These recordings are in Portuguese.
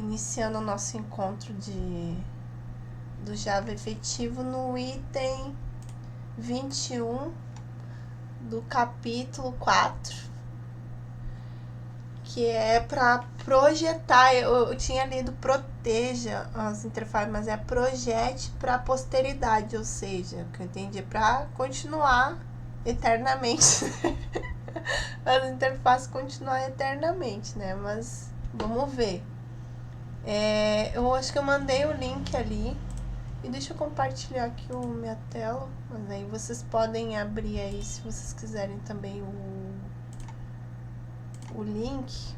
iniciando o nosso encontro do Java efetivo no item 21 do capítulo 4, que é para projetar. Eu tinha lido proteja as interfaces, mas é projete para a posteridade, ou seja, o que eu entendi é para continuar eternamente. As interfaces continuar eternamente, né? Mas vamos ver. Eu acho que eu mandei o link ali. E deixa eu compartilhar aqui minha tela. Mas aí vocês podem abrir aí, se vocês quiserem também, o link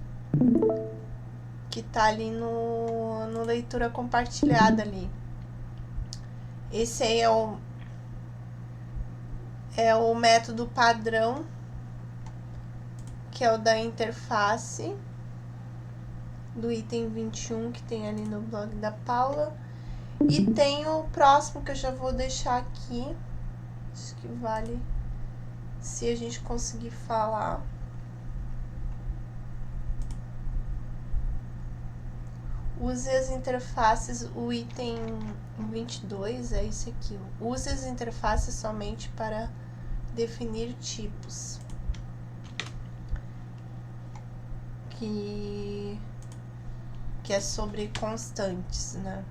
que tá ali no leitura compartilhada ali. Esse aí é o método padrão, que é o da interface, do item 21, que tem ali no blog da Paula. E tem o próximo, que eu já vou deixar aqui. Acho que vale, se a gente conseguir falar. Use as interfaces, o item 22 é esse aqui. Use as interfaces somente para definir tipos. Que é sobre constantes, né?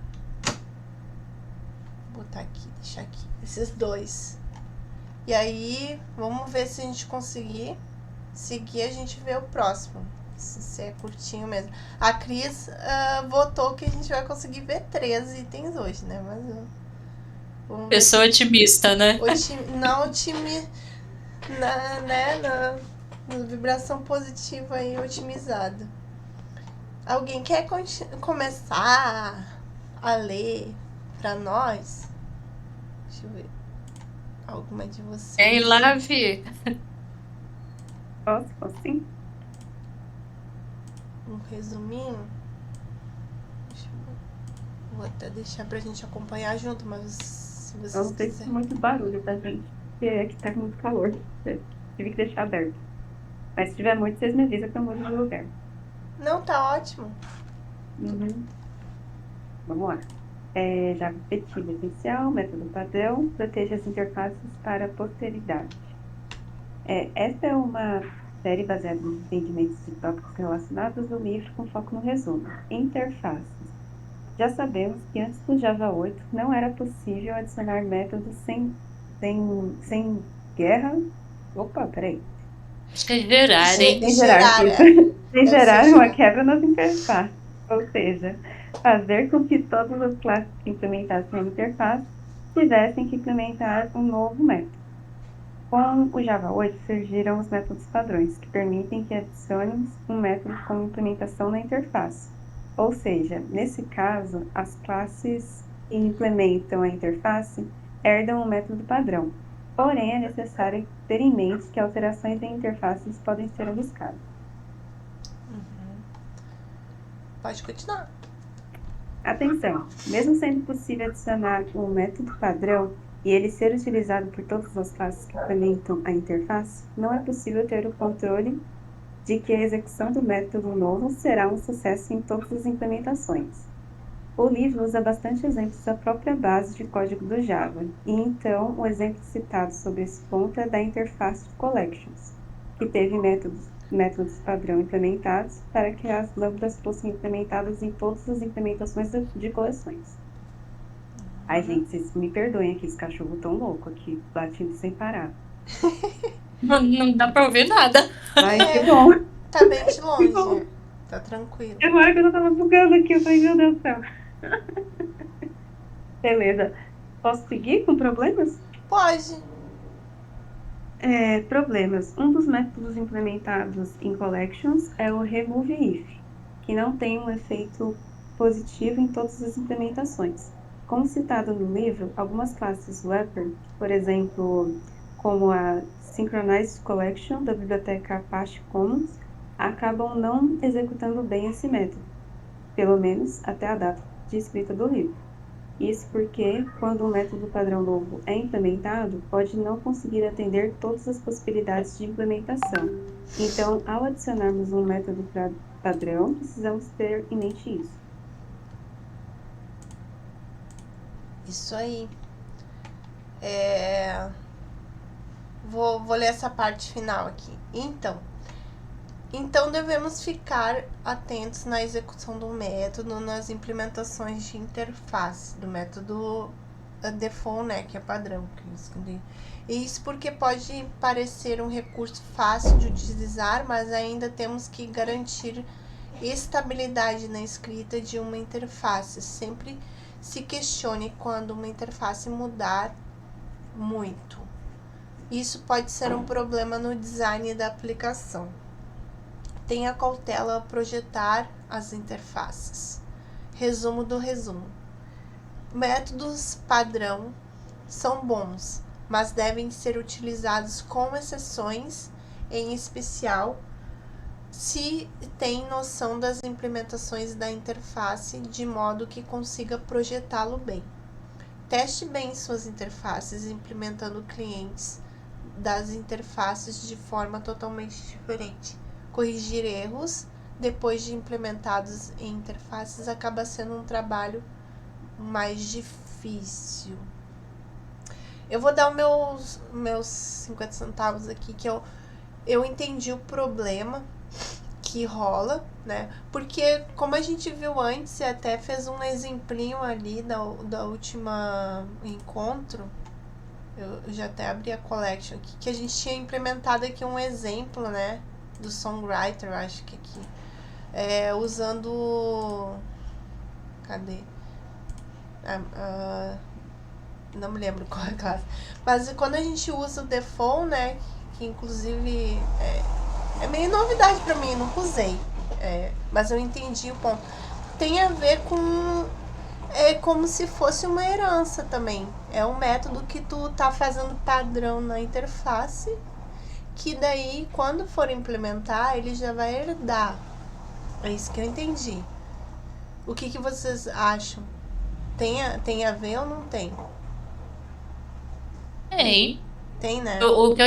Vou botar aqui, deixar aqui. Esses dois. E aí, vamos ver se a gente conseguir seguir, a gente vê o próximo. Se é curtinho mesmo. A Cris votou que a gente vai conseguir ver 3 itens hoje, né? Mas Pessoa otimista, né? Na vibração positiva aí, otimizada. Alguém quer começar a ler pra nós? Deixa eu ver. Alguma de vocês? Ei, Lavi. Posso sim? Um resuminho? Deixa eu ver. Vou até deixar pra gente acompanhar junto, mas se vocês Eu não sei se quiserem. muito barulho, tá, gente? Porque aqui tá com muito calor. Tive que deixar aberto. Mas se tiver muito, vocês me avisam que eu mudo de lugar. Não, tá ótimo. Uhum. Vamos lá. Java efetivo essencial, método padrão, proteja as interfaces para a posteridade. Esta é uma série baseada nos entendimentos de tópicos relacionados no livro com foco no resumo. Interfaces. Já sabemos que antes do Java 8 não era possível adicionar métodos sem guerra. Opa, peraí. Sem gerar, hein? Sem gerar, isso. Sem gerar sem uma gerar. quebra nas interfaces. Ou seja, fazer com que todas as classes que implementassem a interface tivessem que implementar um novo método. Com o Java 8 surgiram os métodos padrões, que permitem que adicionemos um método como implementação na interface. Ou seja, nesse caso, as classes que implementam a interface herdam o método padrão. Porém, é necessário ter em mente que alterações em interfaces podem ser arriscadas. Pode continuar. Atenção! Mesmo sendo possível adicionar um método padrão e ele ser utilizado por todas as classes que implementam a interface, não é possível ter o controle de que a execução do método novo será um sucesso em todas as implementações. O livro usa bastante exemplos da própria base de código do Java, e então o exemplo citado sobre esse ponto é da interface de Collections, que teve métodos padrão implementados para que as lambdas fossem implementadas em todas as implementações de coleções. Ai, gente, vocês me perdoem aqui, esse cachorro tão louco aqui, latindo sem parar. Não dá pra ouvir nada. Ai, que bom! Tá bem de Que longe. bom! Tá tranquilo. Agora que eu já tava bugando aqui, eu falei, meu Deus do céu. Beleza. Posso seguir com problemas? Pode. Problemas. Um dos métodos implementados em Collections é o remove if, que não tem um efeito positivo em todas as implementações. Como citado no livro, algumas classes wrapper, por exemplo, como a Synchronized Collection da biblioteca Apache Commons, acabam não executando bem esse método, pelo menos até a data de escrita do livro. Isso porque, quando um método padrão novo é implementado, pode não conseguir atender todas as possibilidades de implementação. Então, ao adicionarmos um método padrão, precisamos ter em mente isso. Isso aí. Vou ler essa parte final aqui. Então devemos ficar atentos na execução do método, nas implementações de interface do método default, né, que é padrão. Isso porque pode parecer um recurso fácil de utilizar, mas ainda temos que garantir estabilidade na escrita de uma interface. Sempre se questione quando uma interface mudar muito. Isso pode ser um problema no design da aplicação. Tenha cautela ao projetar as interfaces. Resumo do resumo. Métodos padrão são bons, mas devem ser utilizados com exceções, em especial se tem noção das implementações da interface de modo que consiga projetá-lo bem. Teste bem suas interfaces implementando clientes das interfaces de forma totalmente diferente. Corrigir erros depois de implementados em interfaces acaba sendo um trabalho mais difícil. Eu vou dar os meus 50 centavos aqui, que eu entendi o problema que rola, né? Porque, como a gente viu antes, e até fez um exemplinho ali da última encontro, eu já até abri a collection aqui, que a gente tinha implementado aqui um exemplo, né? Do Songwriter, acho que aqui. Usando... Cadê? Não me lembro qual é a classe. Mas quando a gente usa o default, né? Que inclusive é meio novidade pra mim, nunca usei. Mas eu entendi o ponto. Tem a ver com... É como se fosse uma herança também. É um método que tu tá fazendo padrão na interface, que daí, quando for implementar, ele já vai herdar. É isso que eu entendi. O que vocês acham? Tem a ver ou não tem? Tem, né? O que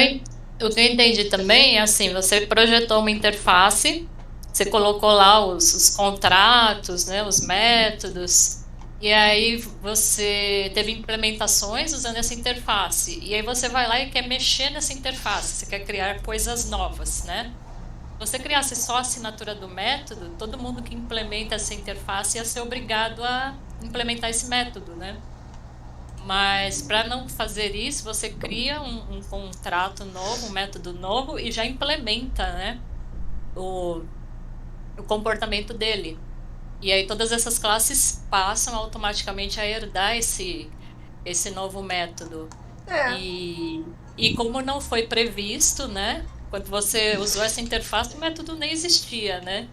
eu entendi também é assim, você projetou uma interface, você colocou lá os contratos, né, os métodos, e aí você teve implementações usando essa interface. E aí você vai lá e quer mexer nessa interface, você quer criar coisas novas, né? Se você criasse só a assinatura do método, todo mundo que implementa essa interface ia ser obrigado a implementar esse método, né? Mas para não fazer isso, você cria um contrato novo, um método novo e já implementa, né, o comportamento dele. E aí todas essas classes passam automaticamente a herdar esse novo método. E como não foi previsto, né? Quando você usou essa interface, o método nem existia, né?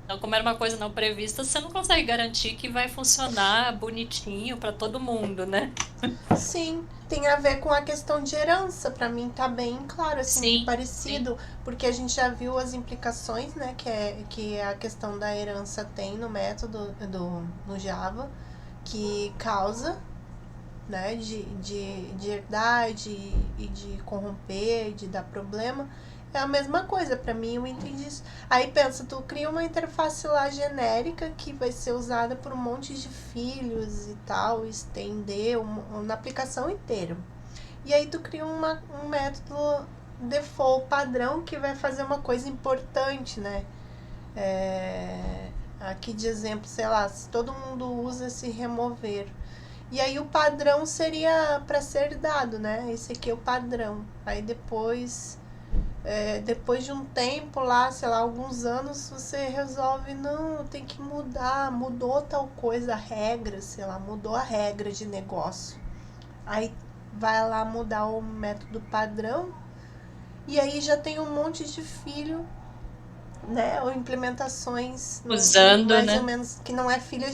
Então, como era uma coisa não prevista, você não consegue garantir que vai funcionar bonitinho para todo mundo, né? Sim, tem a ver com a questão de herança. Pra mim tá bem claro, assim, Sim, parecido, porque a gente já viu as implicações, né, que a questão da herança tem no método no Java, que causa, né, de herdar, de corromper, de dar problema. É a mesma coisa, pra mim eu entendi isso. Aí pensa, tu cria uma interface lá genérica que vai ser usada por um monte de filhos e tal, estender na aplicação inteira. E aí tu cria um método default padrão que vai fazer uma coisa importante, né? Aqui de exemplo, sei lá, se todo mundo usa esse remover. E aí o padrão seria para ser dado, né? Esse aqui é o padrão. Aí depois de um tempo lá, sei lá, alguns anos, você resolve, não, tem que mudar, mudou tal coisa, a regra, sei lá, mudou a regra de negócio. Aí vai lá mudar o método padrão e aí já tem um monte de filho, né, ou implementações usando, mais né? ou menos, que não é filho,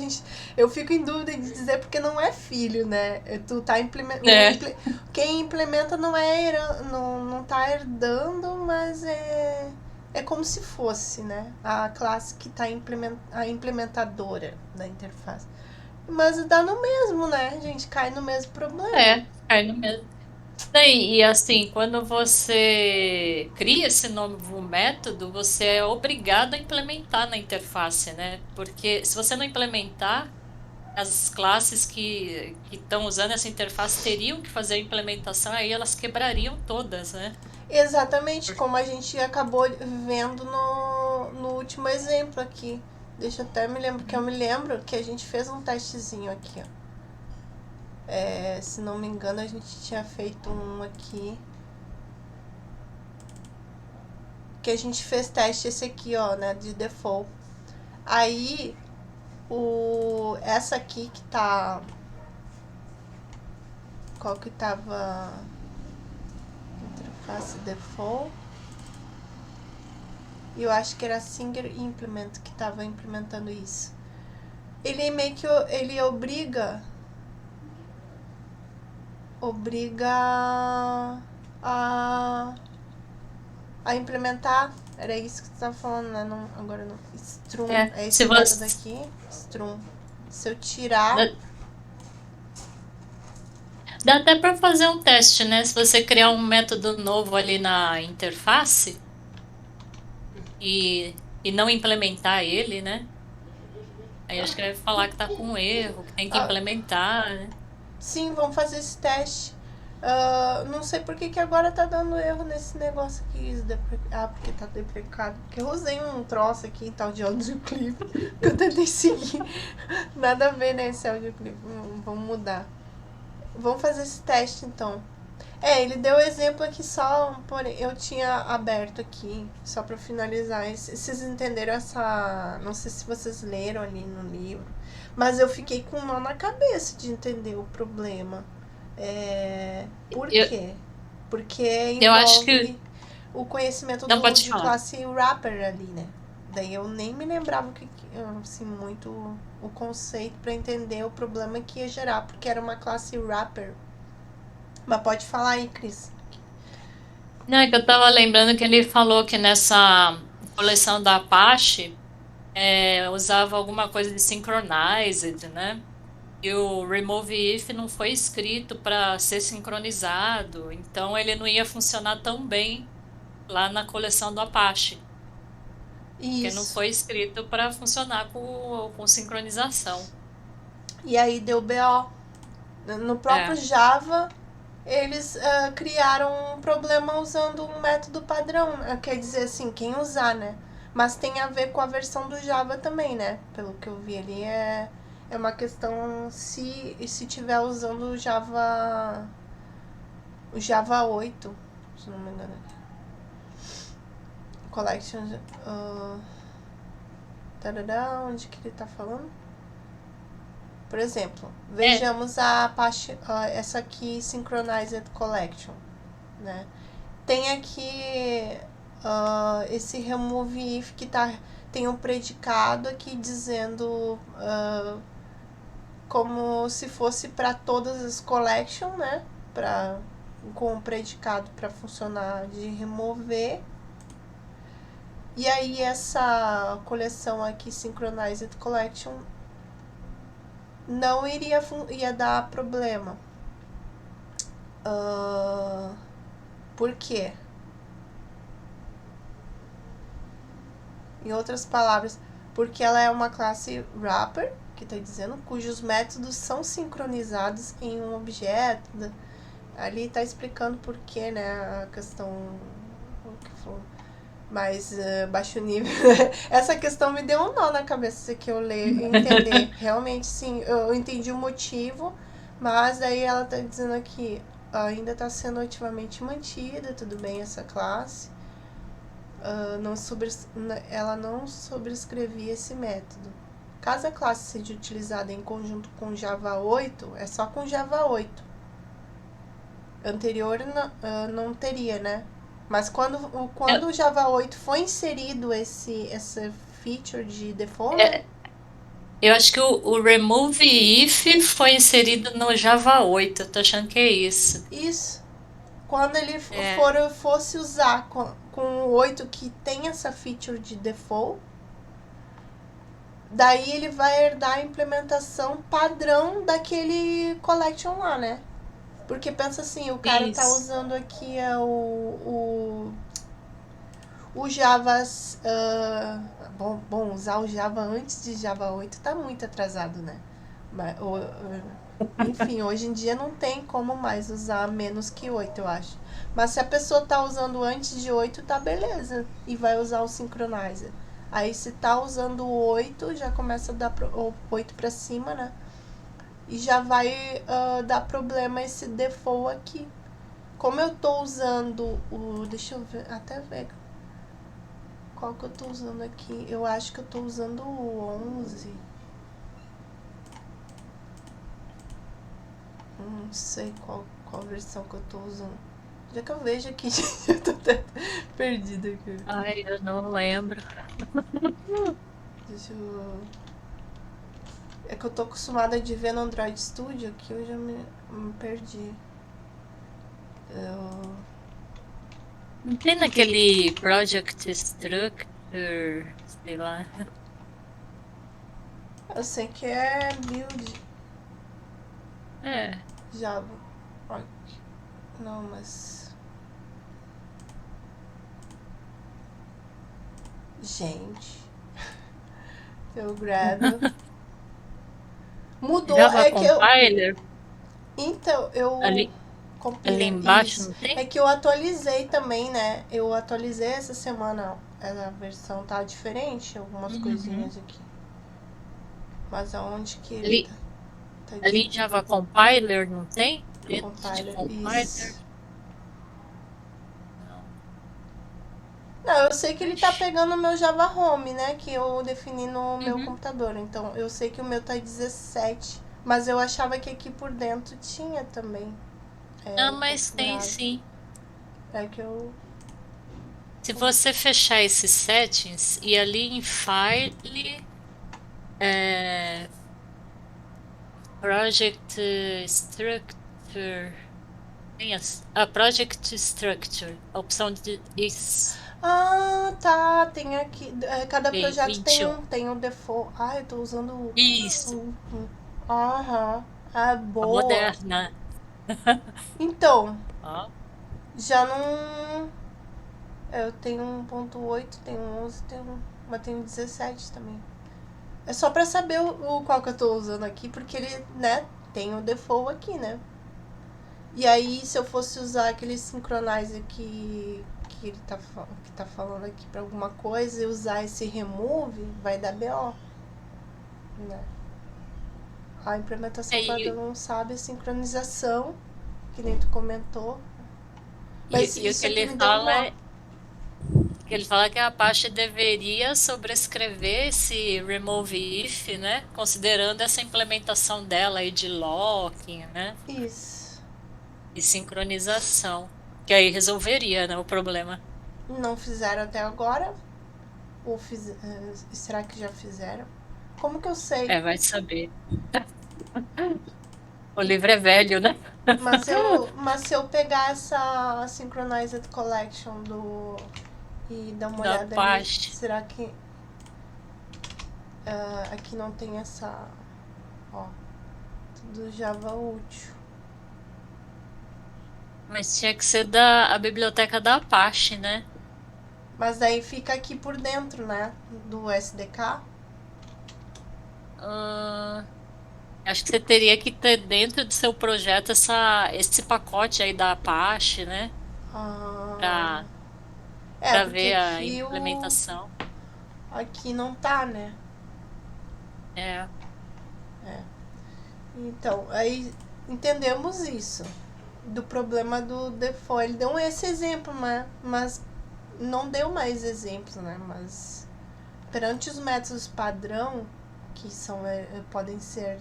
eu fico em dúvida de dizer porque não é filho, né? Tu tá implementando, quem implementa não tá herdando, mas é como se fosse, né, a classe que tá a implementadora da interface. Mas dá no mesmo, né, gente? Cai no mesmo problema. Cai no mesmo. E assim, quando você cria esse novo método, você é obrigado a implementar na interface, né? Porque se você não implementar, as classes que estão usando essa interface teriam que fazer a implementação, aí elas quebrariam todas, né? Exatamente, como a gente acabou vendo no último exemplo aqui. Deixa eu até me lembrar, que eu me lembro que a gente fez um testezinho aqui, ó. Se não me engano, a gente tinha feito um aqui. Que a gente fez teste esse aqui, ó, né, de default. Aí, essa aqui que tá... Qual que tava... Interface default. E eu acho que era Singer Implement que tava implementando isso. Ele meio que ele obriga a implementar. Era isso que você estava falando, né? Não, agora não. Strum. É esse método aqui. Strum. Se eu tirar... Dá até para fazer um teste, né? Se você criar um método novo ali na interface e não implementar ele, né? Aí acho que vai falar que tá com um erro, que tem que implementar, né? Sim, vamos fazer esse teste. Não sei por que agora tá dando erro nesse negócio aqui. Porque tá deprecado. Porque eu usei um troço aqui, tal de audioclip, que eu tentei seguir. Nada a ver, né, esse audioclip. Vamos mudar. Vamos fazer esse teste, então. Ele deu exemplo aqui só, porém, eu tinha aberto aqui, só pra finalizar. Vocês entenderam essa... Não sei se vocês leram ali no livro, mas eu fiquei com um nó na cabeça de entender o problema. Por quê? Porque envolve eu acho que... o conhecimento de classe wrapper ali, né? Daí eu nem me lembrava assim, muito o conceito pra entender o problema que ia gerar, porque era uma classe wrapper. Mas pode falar aí, Cris. Não, é que eu tava lembrando que ele falou que nessa coleção da Apache usava alguma coisa de synchronized, né? E o remove if não foi escrito para ser sincronizado, então ele não ia funcionar tão bem lá na coleção do Apache. Isso. Porque não foi escrito para funcionar com sincronização. E aí deu BO. No próprio Java, eles criaram um problema usando um método padrão. Quer dizer assim, quem usar, né? Mas tem a ver com a versão do Java também, né? Pelo que eu vi ali, é uma questão se tiver usando o Java 8, se não me engano. Collection... onde que ele tá falando? Por exemplo, vejamos a Apache, essa aqui, Synchronized Collection, né? Tem aqui esse remove if que tem um predicado aqui dizendo como se fosse para todas as collections, né? Com o predicado para funcionar de remover. E aí essa coleção aqui, Synchronized Collection, não ia dar problema. Por quê? Em outras palavras, porque ela é uma classe wrapper, que está dizendo, cujos métodos são sincronizados em um objeto. Ali está explicando por quê, né? A questão que for mais baixo nível. Essa questão me deu um nó na cabeça que eu ler e entender. Realmente, sim, eu entendi o motivo, mas aí ela está dizendo aqui, ainda está sendo ativamente mantida, tudo bem, essa classe. Ela não sobrescrevia esse método. Caso a classe seja utilizada em conjunto com Java 8, é só com Java 8. Anterior não teria, né? Mas quando o Java 8 foi inserido essa feature de default, né? Eu acho que o remove if foi inserido no Java 8, eu tô achando que é isso. Isso. Quando ele fosse usar com o 8 que tem essa feature de default, daí ele vai herdar a implementação padrão daquele collection lá, né? Porque pensa assim, o cara tá usando aqui o Java... bom, usar o Java antes de Java 8 tá muito atrasado, né? Enfim, hoje em dia não tem como mais usar menos que 8, eu acho. Mas se a pessoa tá usando antes de 8, tá beleza. E vai usar o synchronizer. Aí se tá usando o 8, já começa a dar 8 pra cima, né? E já vai dar problema esse default aqui. Como eu tô usando o... Deixa eu ver, até ver qual que eu tô usando aqui. Eu acho que eu tô usando o 11. Não sei qual versão que eu tô usando. Já que eu vejo aqui, eu tô até perdida aqui. Ai, eu não lembro. Deixa eu... É que eu tô acostumada de ver no Android Studio, aqui eu já me perdi. Não tem naquele Project Structure, sei lá. Eu sei que é build É. Java. Não, mas... Gente. Eu grado. Mudou, Java é que eu... Compiler, Então, eu... ali Compiler, embaixo, isso. não tem? É que eu atualizei também, né? Eu atualizei essa semana. A versão tá diferente, algumas coisinhas aqui. Mas aonde que ele Ali, tá ali em Java Compiler, não tem? Dentro de Compiler, Compiler? isso. Não. Não, eu sei que ele tá Ixi. pegando o meu Java Home, né? Que eu defini no meu computador. Então, eu sei que o meu tá 17. Mas eu achava que aqui por dentro tinha também. Não, mas tem Configurado. sim. É que eu... Se você fechar esses settings e ali em File, Project Structure, tem a Project Structure, a opção de isso, Ah, tá. Tem aqui. Cada projeto tem 21. tem um default. Ah, eu tô usando Isso, Aham. Ah, a boa. moderna. Então, Ó, já não. Eu tenho 1.8, tenho 11, mas tenho 17 também. É só pra saber o qual que eu tô usando aqui, porque ele, né, tem o default aqui, né? E aí, se eu fosse usar aquele synchronizer que ele tá falando aqui pra alguma coisa e usar esse remove, vai dar BO, né? A implementação padrão e, não sabe a sincronização, que nem tu comentou. Mas e o que isso aqui ele me deu um fala nó. é que ele fala que a Apache deveria sobrescrever esse remove if, né? Considerando essa implementação dela aí de locking, né? Isso. E sincronização. Que aí resolveria, né, o problema. Não fizeram até agora. Ou será que já fizeram? Como que eu sei? É, vai saber. O livro é velho, né? Mas se eu pegar essa Synchronized Collection e dar uma Da olhada ali, Apache. será que aqui não tem essa... Ó, tudo Java útil. Mas tinha que ser da a biblioteca da Apache, né? Mas daí fica aqui por dentro, né? Do SDK. Ah, acho que você teria que ter dentro do seu projeto esse pacote aí da Apache, né? Ah, Pra, pra porque ver a aqui implementação. aqui não tá, né? É. Então, aí entendemos isso. Do problema do default. Ele deu esse exemplo, né? Mas não deu mais exemplos, né? Mas perante os métodos padrão, que são, podem ser,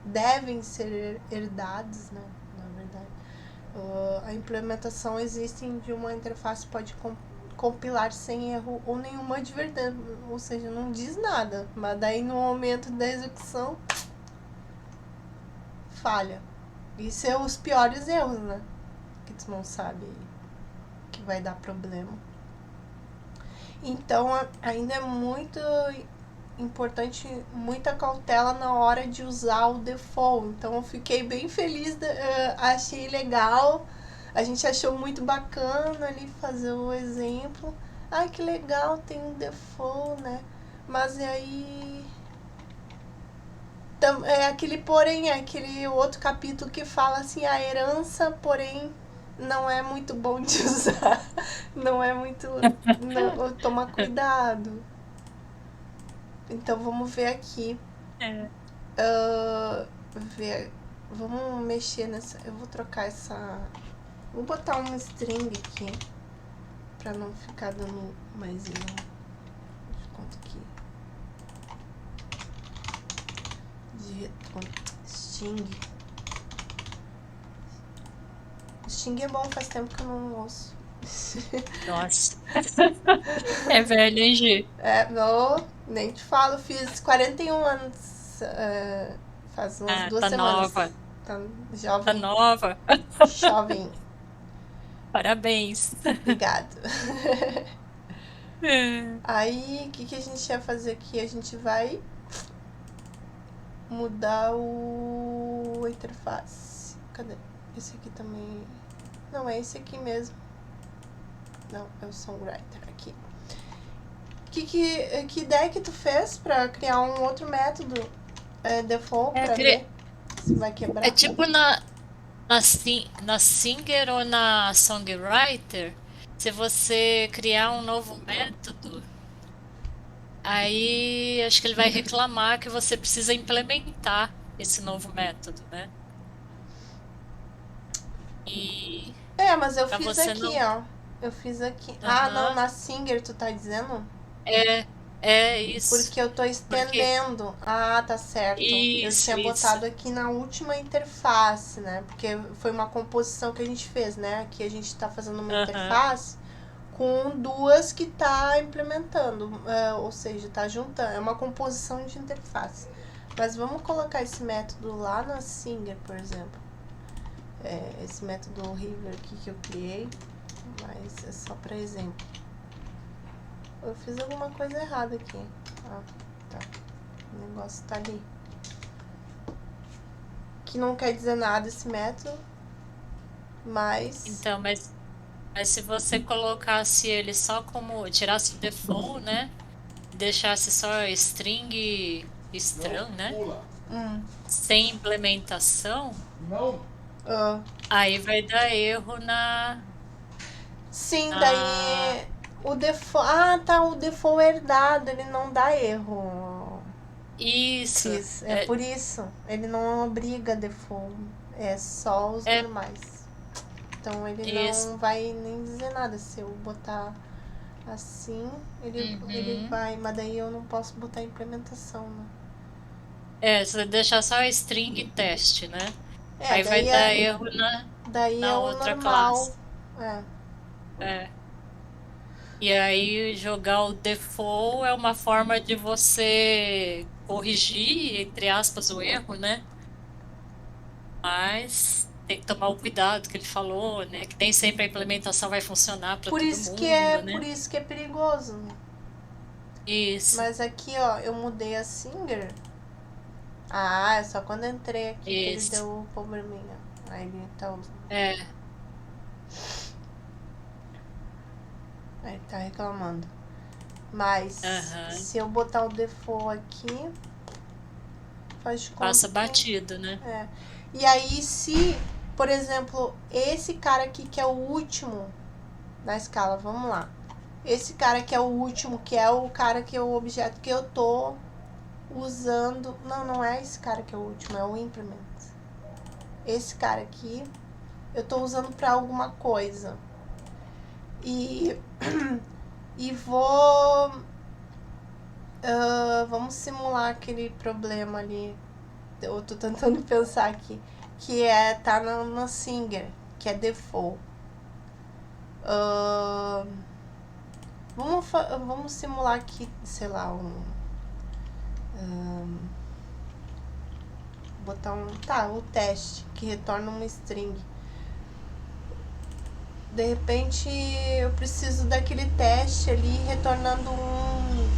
devem ser herdados, né? Na verdade. A implementação existe de uma interface pode compilar sem erro ou nenhuma advertência, ou seja, não diz nada, mas daí no momento da execução falha. Isso é os piores erros, né? Que tu não sabe que vai dar problema. Então ainda é muito importante, muita cautela na hora de usar o default. Então eu fiquei bem feliz, achei legal. A gente achou muito bacana ali fazer o exemplo. Ai, que legal, tem um default, né? Mas e aí É aquele porém, é aquele outro capítulo que fala assim, a herança, porém, não é muito bom de usar. Não é muito. Não, toma cuidado. Então vamos ver aqui. É. Vamos mexer nessa. Eu vou trocar essa. Vou botar uma string aqui. Pra não ficar dando mais erro. Quanto aqui? De retorno. Sting. Sting é bom, faz tempo que eu não ouço. Nossa. É velho, hein, Gi? Nem te falo, fiz 41 anos. Faz umas 2 tá semanas. nova. Tá Tá jovem. nova. Jovem. Parabéns. Obrigado. Aí, o que a gente vai fazer aqui? A gente vai mudar o interface. Cadê? Esse aqui também. Não, é esse aqui mesmo. Não, é o Songwriter aqui. Que ideia que tu fez pra criar um outro método default pra ver se vai quebrar? É tipo na Singer ou na Songwriter, se você criar um novo método, aí acho que ele vai reclamar que você precisa implementar esse novo método, né? E Mas eu pra fiz você aqui, não... ó. Eu fiz aqui. Aham. Não, na Singer tu tá dizendo? É isso. Porque eu tô estendendo. Ah, tá certo. Eu Isso, tinha isso. botado aqui na última interface, né? Porque foi uma composição que a gente fez, né? Aqui a gente tá fazendo uma interface com duas que tá implementando. Ou seja, tá juntando. É uma composição de interface. Mas vamos colocar esse método lá na Singer, por exemplo. Esse método River aqui que eu criei. Mas é só pra exemplo. Eu fiz alguma coisa errada aqui. Tá. O negócio tá ali. Que não quer dizer nada esse método. Mas... Então, mas se você colocasse ele só como... Tirasse o default, né? Deixasse só string strong, né? Sem implementação... Não. Aí vai dar erro na... Sim, daí... O default... tá. O default herdado, ele não dá erro. Isso. É por isso. Ele não obriga default. É só os normais. Então ele não vai nem dizer nada. Se eu botar assim, ele vai... Mas daí eu não posso botar implementação, né? Se você deixar só string teste, né? Aí daí vai dar erro na o outra normal. classe. E aí jogar o default é uma forma de você corrigir, entre aspas, o erro, né? Mas tem que tomar o cuidado que ele falou, né? Que nem sempre a implementação vai funcionar para todo mundo, né? Por isso que é perigoso, né? Isso. Mas aqui, ó, eu mudei a Singer. É só quando eu entrei aqui que ele deu o probleminha. Aí ele tá usando. Aí tá reclamando. Mas se eu botar o default aqui, faz de conta. Passa batido, né? E aí se, por exemplo, esse cara aqui que é o último na escala, vamos lá. Esse cara que é o último, que é o cara que é o objeto que eu tô usando. Não é esse cara que é o último, é o implement. Esse cara aqui eu tô usando pra alguma coisa. E vou... vamos simular aquele problema ali. Eu tô tentando pensar aqui. Que tá na Singer, que é default. Vamos simular aqui, sei lá, botar o teste, que retorna uma string. De repente eu preciso daquele teste ali retornando um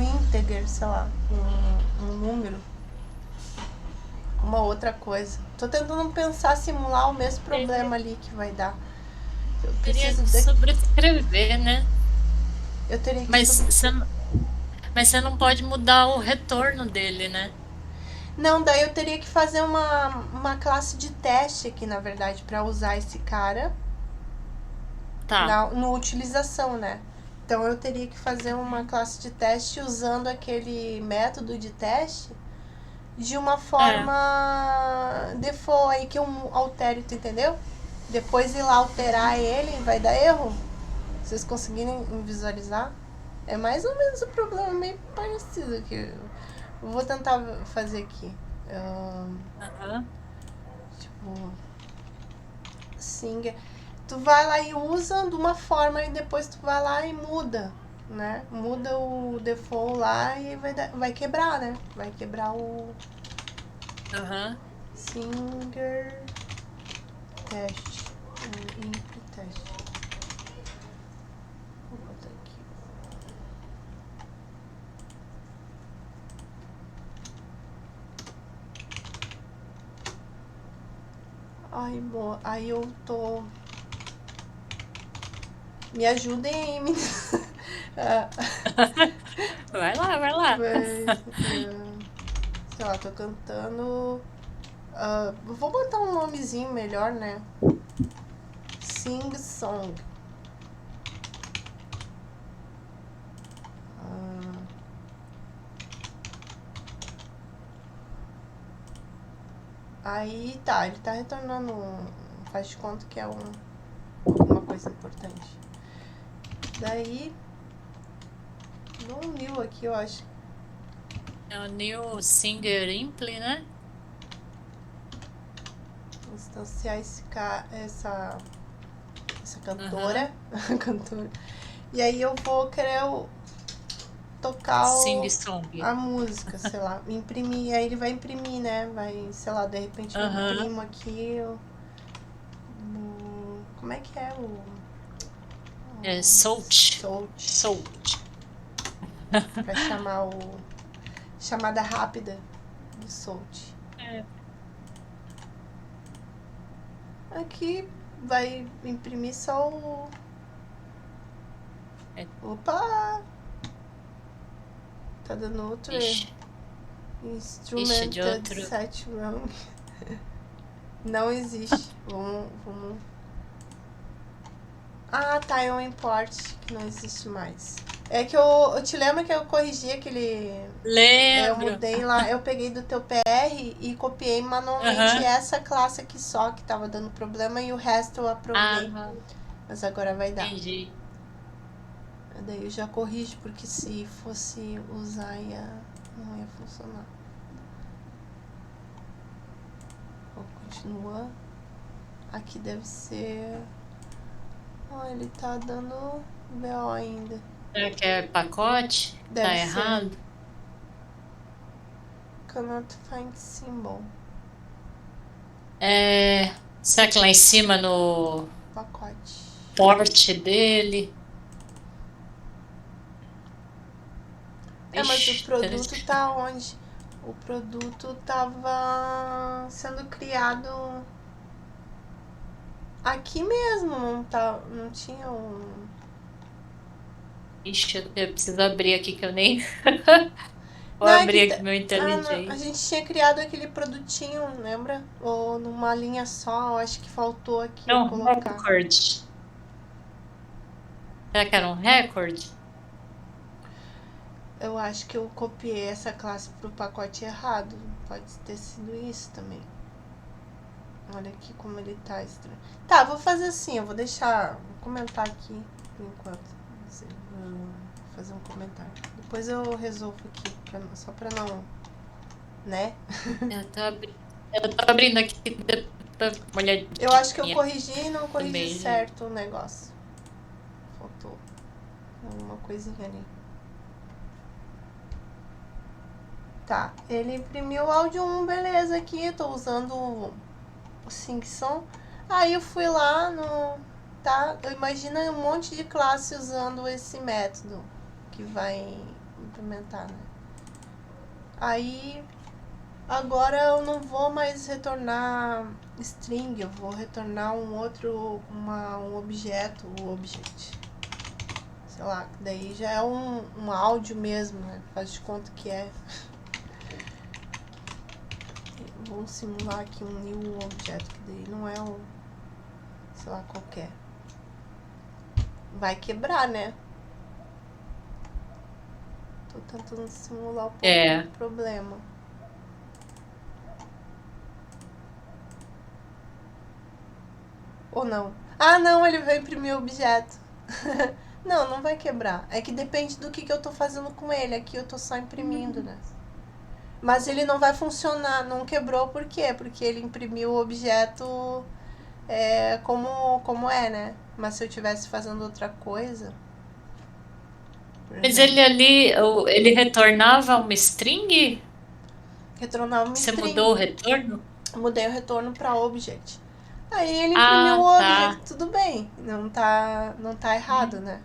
integer, sei lá, um número, uma outra coisa. Tô tentando pensar, simular o mesmo problema ali que vai dar. Eu preciso sobrescrever, né? Eu teria que mas você não pode mudar o retorno dele, né? Não, daí eu teria que fazer uma classe de teste aqui, na verdade, para usar esse cara Tá. no utilização, né? Então eu teria que fazer uma classe de teste usando aquele método de teste de uma forma default aí que eu altere, tu entendeu? Depois ir lá alterar ele, vai dar erro. Vocês conseguirem visualizar? É mais ou menos o problema meio parecido aqui. Eu vou tentar fazer aqui. Aham. Tipo, singer. Tu vai lá e usa de uma forma e depois tu vai lá e muda, né? Muda o default lá e vai quebrar, né? Vai quebrar o Aham. singer teste. Imp teste. Vou botar aqui. Ai, boa. Aí eu tô. Me ajudem aí, meninas. Vai lá, vai lá. Sei lá, tô cantando. Vou botar um nomezinho melhor, né? Sing Song. Aí tá, ele tá retornando faz de conta que é alguma coisa importante. Daí, no new aqui, eu acho. É o New Singer Impli, né? Instanciar essa cantora. Cantora. E aí eu vou querer tocar Sing Song. a música, sei lá, imprimir. Aí ele vai imprimir, né? Vai, sei lá, de repente eu imprimo aqui. Como é que é É Soult. Soult. Soult. Pra chamar chamada rápida de Soult. É. Aqui vai imprimir só o. Opa! Tá dando outro erro. Instrumented set wrong. Não existe. Vamos. Ah, tá. É um import que não existe mais. É que eu te lembro que eu corrigi aquele. Lembro. Eu mudei lá, eu peguei do teu PR e copiei manualmente essa classe aqui só que tava dando problema e o resto eu aprovei. Mas agora vai dar. Entendi. Daí eu já corrijo, porque se fosse usar não ia funcionar. Vou continuar. Aqui deve ser. Ele tá dando BO ainda. Será que é pacote? Deve tá ser. errado? Cannot find symbol. Será que lá em cima no Pacote. porte dele? Mas o produto tá onde? O produto tava sendo criado aqui mesmo, não tinha um. Ixi, eu preciso abrir aqui que eu nem. Vou Não, abrir aqui meu IntelliJ. a gente tinha criado aquele produtinho, lembra? Ou numa linha só, eu acho que faltou aqui Não, eu colocar. recorde. Será que era um recorde? Eu acho que eu copiei essa classe pro pacote errado. Pode ter sido isso também. Olha aqui como ele tá estranho. Tá, vou fazer assim, eu vou comentar aqui por enquanto. Vou fazer um comentário. Depois eu resolvo aqui, só pra não. Né? Eu tô abrindo aqui pra olhar. Eu acho que eu corrigi e não corrigi certo o negócio. Faltou uma coisinha ali. Tá, ele imprimiu o áudio 1, beleza, aqui, tô usando o SingSong. Aí eu fui lá tá, imagina um monte de classe usando esse método que vai implementar, né? Aí, agora eu não vou mais retornar string, eu vou retornar um objeto, o object. Sei lá, daí já é um, áudio mesmo, né? Faz de conta que é. Vamos simular aqui um new object, que daí não é um, sei lá, qualquer. Vai quebrar, né? Tô tentando simular um pouco o problema. Ou não? Ah, não, ele vai imprimir o objeto. Não, não vai quebrar. É que depende do que eu tô fazendo com ele. Aqui eu tô só imprimindo, né? Mas ele não vai funcionar. Não quebrou por quê? Porque ele imprimiu o objeto como é, né? Mas se eu estivesse fazendo outra coisa... Mas ele ali, ele retornava uma string? Retornava uma Você string. mudou o retorno? Mudei o retorno para object. Aí ele imprimiu o object, tudo bem. Não tá errado, né?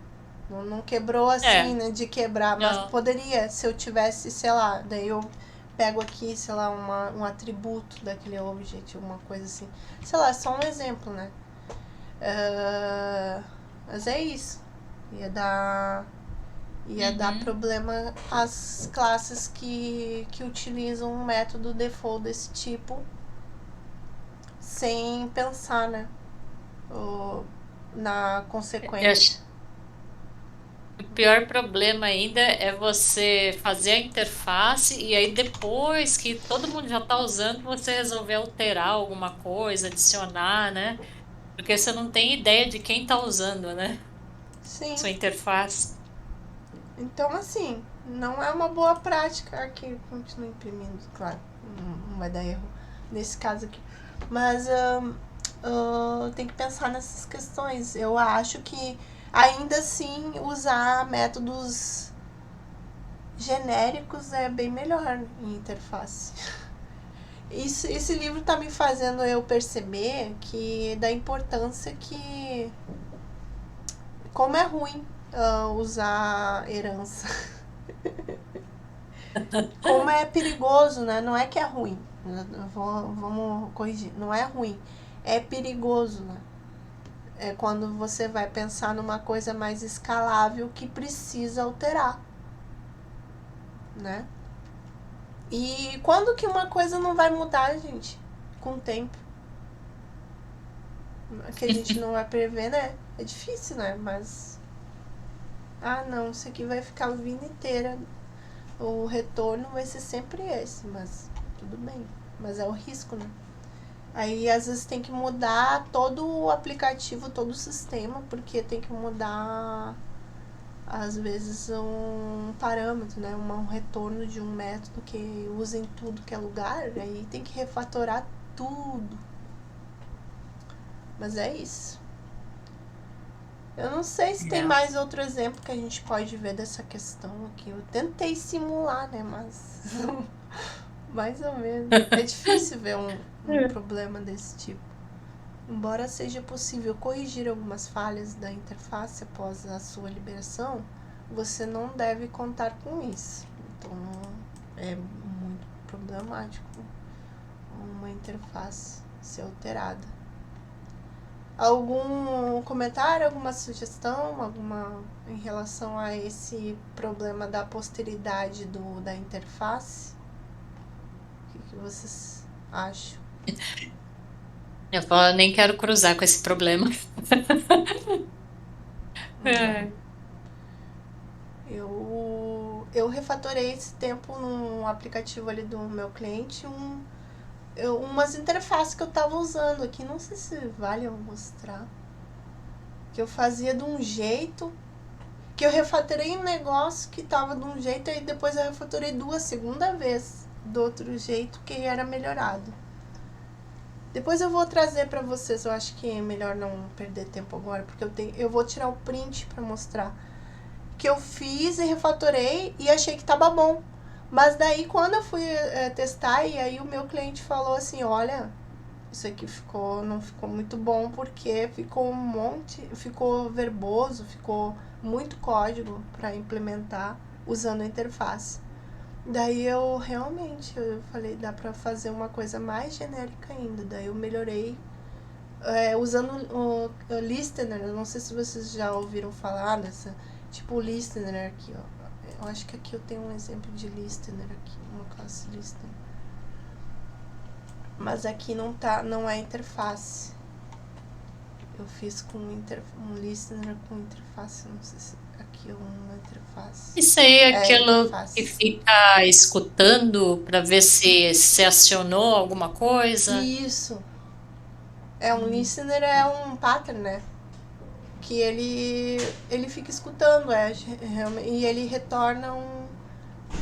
Não quebrou assim, né, de quebrar. Mas poderia, se eu tivesse, sei lá, daí eu pego aqui, sei lá, um atributo daquele object, uma coisa assim. Sei lá, só um exemplo, né? Mas é isso. Ia dar problema às classes que utilizam um método default desse tipo sem pensar, né? Na consequência. O pior problema ainda é você fazer a interface e aí depois que todo mundo já está usando, você resolver alterar alguma coisa, adicionar, né? Porque você não tem ideia de quem está usando, né? Sim. Sua interface. Então, assim, não é uma boa prática. Aqui, continua imprimindo, claro. Não vai dar erro nesse caso aqui. Mas tem que pensar nessas questões. Eu acho que, ainda assim, usar métodos genéricos é bem melhor em interface. Esse livro tá me fazendo eu perceber que da importância que... Como é ruim usar herança. Como é perigoso, né? Não é que é ruim. Vamos corrigir. Não é ruim. É perigoso, né? É quando você vai pensar numa coisa mais escalável que precisa alterar, né? E quando que uma coisa não vai mudar, gente? Com o tempo. Que a gente não vai prever, né? É difícil, né? Mas... Ah, não. Isso aqui vai ficar a vida inteira. O retorno vai ser sempre esse, mas tudo bem. Mas é o risco, né? Aí, às vezes, tem que mudar todo o aplicativo, todo o sistema, porque tem que mudar, às vezes, um parâmetro, né? Um retorno de um método que usa em tudo que é lugar. Aí tem que refatorar tudo. Mas é isso. Eu não sei se tem mais outro exemplo que a gente pode ver dessa questão aqui. Eu tentei simular, né? Mas... mais ou menos. É difícil ver um problema desse tipo. Embora seja possível corrigir algumas falhas da interface após a sua liberação, você não deve contar com isso. Então, é muito problemático uma interface ser alterada. Algum comentário, alguma sugestão, em relação a esse problema da posteridade da interface? O que vocês acham? Eu nem quero cruzar com esse problema. Eu refatorei esse tempo num aplicativo ali do meu cliente, umas interfaces que eu tava usando aqui, não sei se vale eu mostrar, que eu fazia de um jeito, que eu refatorei um negócio que tava de um jeito, e depois eu refatorei segunda vez do outro jeito, que era melhorado. Depois eu vou trazer pra vocês, eu acho que é melhor não perder tempo agora, porque eu vou tirar o print pra mostrar, que eu fiz e refatorei e achei que tava bom. Mas daí, quando eu fui testar, e aí o meu cliente falou assim, olha, isso aqui não ficou muito bom, porque ficou verboso, ficou muito código para implementar usando a interface. Daí eu falei, dá para fazer uma coisa mais genérica ainda. Daí eu melhorei usando o listener. Eu não sei se vocês já ouviram falar dessa, tipo o listener aqui, ó. Eu acho que aqui eu tenho um exemplo de listener aqui, uma classe listener. Mas aqui não é interface. Eu fiz com um listener com interface, não sei se aqui é uma interface. Isso aí é É aquilo interface. que fica escutando para ver se acionou alguma coisa. Isso. Um listener é um pattern, né? Que ele fica escutando, e ele retorna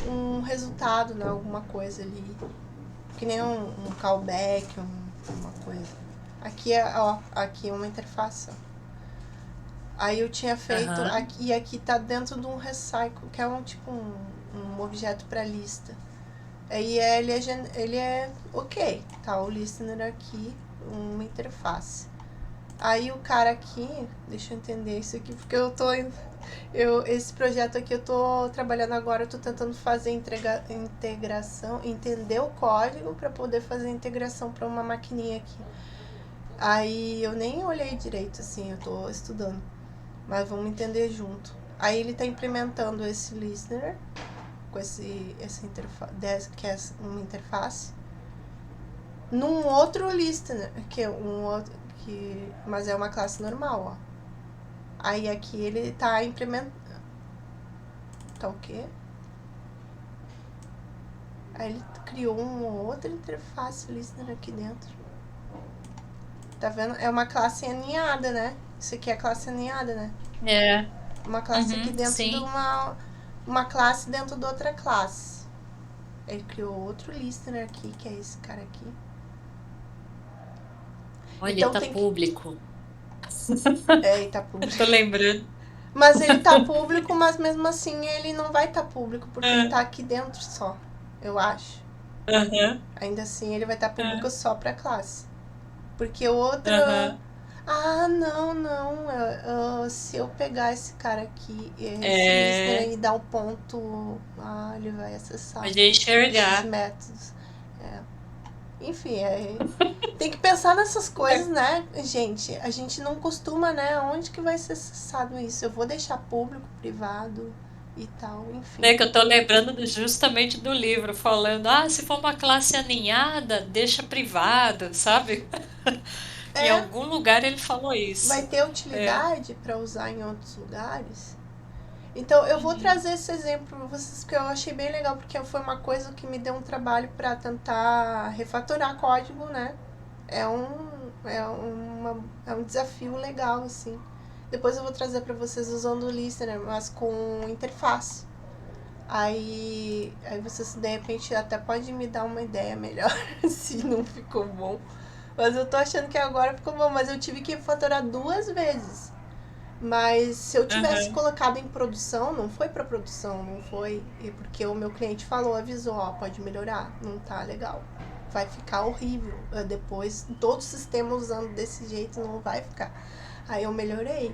um resultado, né? Alguma coisa ali. Que nem um callback, uma coisa. Aqui aqui é uma interface. Aí eu tinha feito, aqui tá dentro de um recycle, que é um objeto para lista. Aí ele é ok, tá? O listener aqui, uma interface. Aí o cara aqui, deixa eu entender isso aqui, porque esse projeto aqui eu tô trabalhando agora, eu tô tentando fazer integração, entender o código para poder fazer a integração para uma maquininha aqui. Aí eu nem olhei direito, assim, eu tô estudando, mas vamos entender junto. Aí ele tá implementando esse listener com essa interface, que é uma interface, num outro listener, mas é uma classe normal, ó. Aí aqui ele tá implementando. Tá o quê? Aí ele criou uma outra interface listener aqui dentro. Tá vendo? É uma classe aninhada, né? Isso aqui é a classe aninhada, né? É. Uma classe aqui dentro sim. de uma classe dentro de outra classe. Ele criou outro listener aqui, que é esse cara aqui. Olha, Então tá tem público. ele tá público. Tô lembrando. Mas ele tá público, mas mesmo assim ele não vai tá público, porque ele tá aqui dentro só, eu acho. Ainda assim ele vai estar público só pra classe. Porque o outro... Ah, não. Se eu pegar esse cara aqui, esse listener e dar um ponto... Ah, ele vai acessar Pode enxergar. esses métodos. Enfim, tem que pensar nessas coisas, né, gente? A gente não costuma, né? Onde que vai ser acessado isso? Eu vou deixar público, privado e tal, enfim. É que eu tô lembrando justamente do livro, falando, se for uma classe aninhada, deixa privado, sabe? Em algum lugar ele falou isso. Vai ter utilidade para usar em outros lugares? Então, eu vou trazer esse exemplo para vocês, que eu achei bem legal, porque foi uma coisa que me deu um trabalho para tentar refatorar código, né? É um desafio legal, assim. Depois eu vou trazer para vocês usando o listener, mas com interface. Aí vocês, de repente, até podem me dar uma ideia melhor se não ficou bom. Mas eu tô achando que agora ficou bom, mas eu tive que refatorar 2 vezes. Mas se eu tivesse colocado em produção, não foi pra produção, não foi. Porque o meu cliente avisou, pode melhorar, não tá legal. Vai ficar horrível. Depois, todo o sistema usando desse jeito não vai ficar. Aí eu melhorei.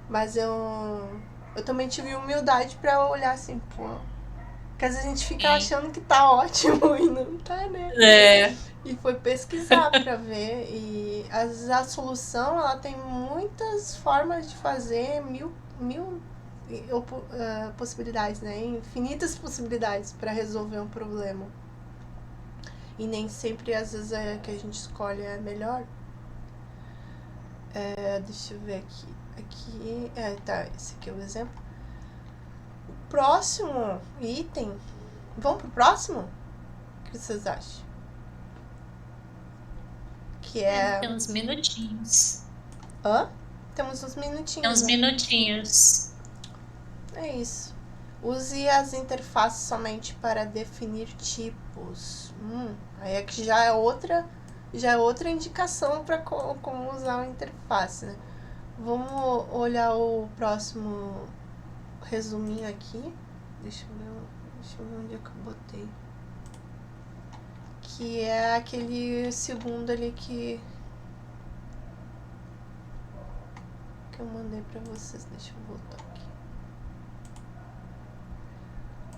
Mas eu também tive humildade pra olhar assim, porque às vezes a gente fica achando que tá ótimo e não tá, né? E foi pesquisar pra ver. E às vezes a solução, ela tem muitas formas de fazer, mil possibilidades, né? Infinitas possibilidades pra resolver um problema. E nem sempre, às vezes, que a gente escolhe é melhor. Deixa eu ver aqui. Esse aqui é o exemplo. O próximo item. Vamos pro próximo? O que vocês acham? Que Tem uns minutinhos. Temos uns minutinhos. Tem uns minutinhos. É isso. Use as interfaces somente para definir tipos. Aí aqui já é outra indicação para como usar a interface, né? Vamos olhar o próximo resuminho aqui. Deixa eu ver onde é que eu botei. Que é aquele segundo ali que eu mandei pra vocês. Deixa eu voltar aqui.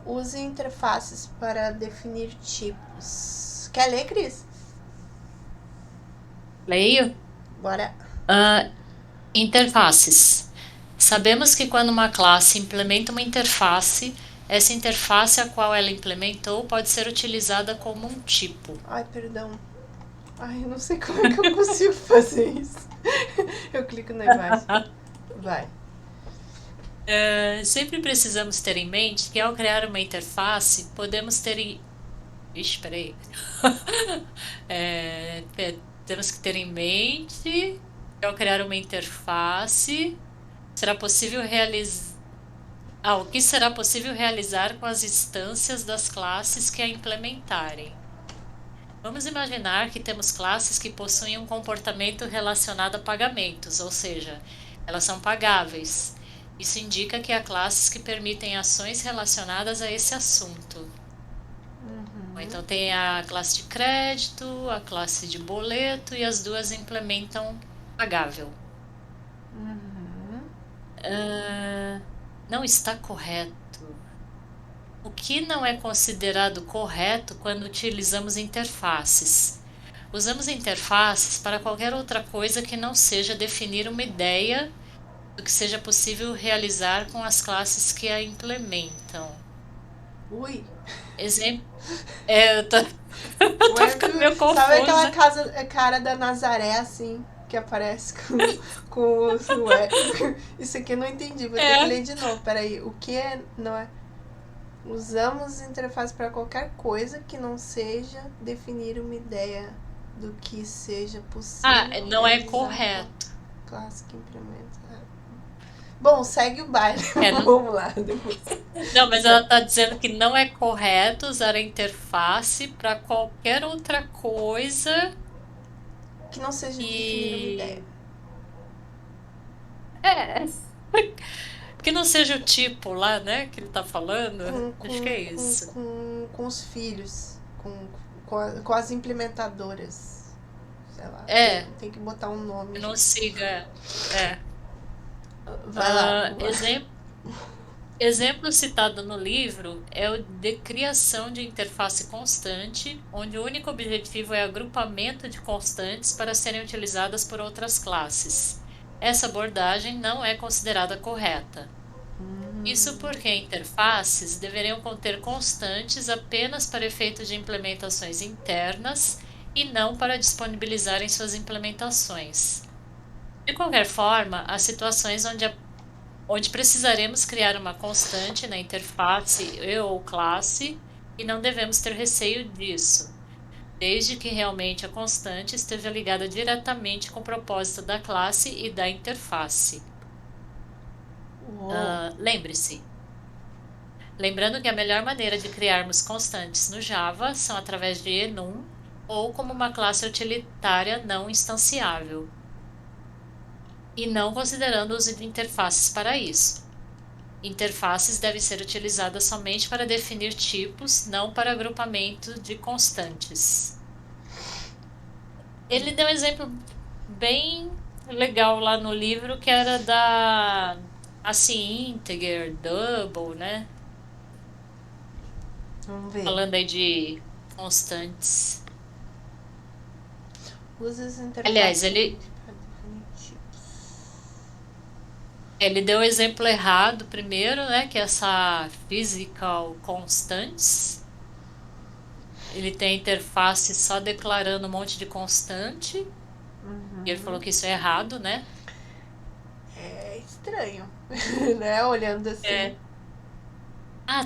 Use interfaces para definir tipos. Quer ler, Cris? Leio? Bora. Interfaces. Sabemos que quando uma classe implementa uma interface, essa interface a qual ela implementou pode ser utilizada como um tipo. Ai, perdão. Ai, eu não sei como é que eu consigo fazer isso. Eu clico na imagem. Vai. Sempre precisamos ter em mente que ao criar uma interface, podemos ter Ixi, peraí. Temos que ter em mente que ao criar uma interface, será possível realizar. O que será possível realizar com as instâncias das classes que a implementarem? Vamos imaginar que temos classes que possuem um comportamento relacionado a pagamentos, ou seja, elas são pagáveis. Isso indica que há classes que permitem ações relacionadas a esse assunto. Então tem a classe de crédito, a classe de boleto e as duas implementam pagável. Não está correto. O que não é considerado correto quando utilizamos interfaces? Usamos interfaces para qualquer outra coisa que não seja definir uma ideia do que seja possível realizar com as classes que a implementam. Ui. Exemplo. Eu tô ficando meio confusa. Sabe aquela cara da Nazaré, assim, que aparece com os Isso aqui eu não entendi, vou ter que ler de novo. Peraí, o que não é... Usamos interface para qualquer coisa que não seja definir uma ideia do que seja possível. Não é correto. Classe que implementa. Bom, segue o baile. Vamos lá. Depois. Não, mas ela está dizendo que não é correto usar a interface para qualquer outra coisa que não seja definir uma ideia. Que não seja o tipo lá, né, que ele tá falando. Acho que é isso. Com os filhos, com as implementadoras. Sei lá. Tem que botar um nome. Não siga. Vai lá. Exemplo citado no livro é o de criação de interface constante, onde o único objetivo é agrupamento de constantes para serem utilizadas por outras classes. Essa abordagem não é considerada correta. Isso porque interfaces deveriam conter constantes apenas para efeitos de implementações internas e não para disponibilizarem suas implementações. De qualquer forma, há situações onde precisaremos criar uma constante na interface ou classe e não devemos ter receio disso, desde que realmente a constante esteja ligada diretamente com o propósito da classe e da interface. Lembrando que a melhor maneira de criarmos constantes no Java são através de enum ou como uma classe utilitária não instanciável, e não considerando o uso de interfaces para isso. Interfaces devem ser utilizadas somente para definir tipos, não para agrupamento de constantes. Ele deu um exemplo bem legal lá no livro, que era da integer, double, né? Vamos ver. Falando aí de constantes. Usa as interfaces. Aliás, ele deu o exemplo errado primeiro, né? Que é essa physical constants. Ele tem a interface só declarando um monte de constante. E ele falou que isso é errado, né? É estranho, né? Olhando assim.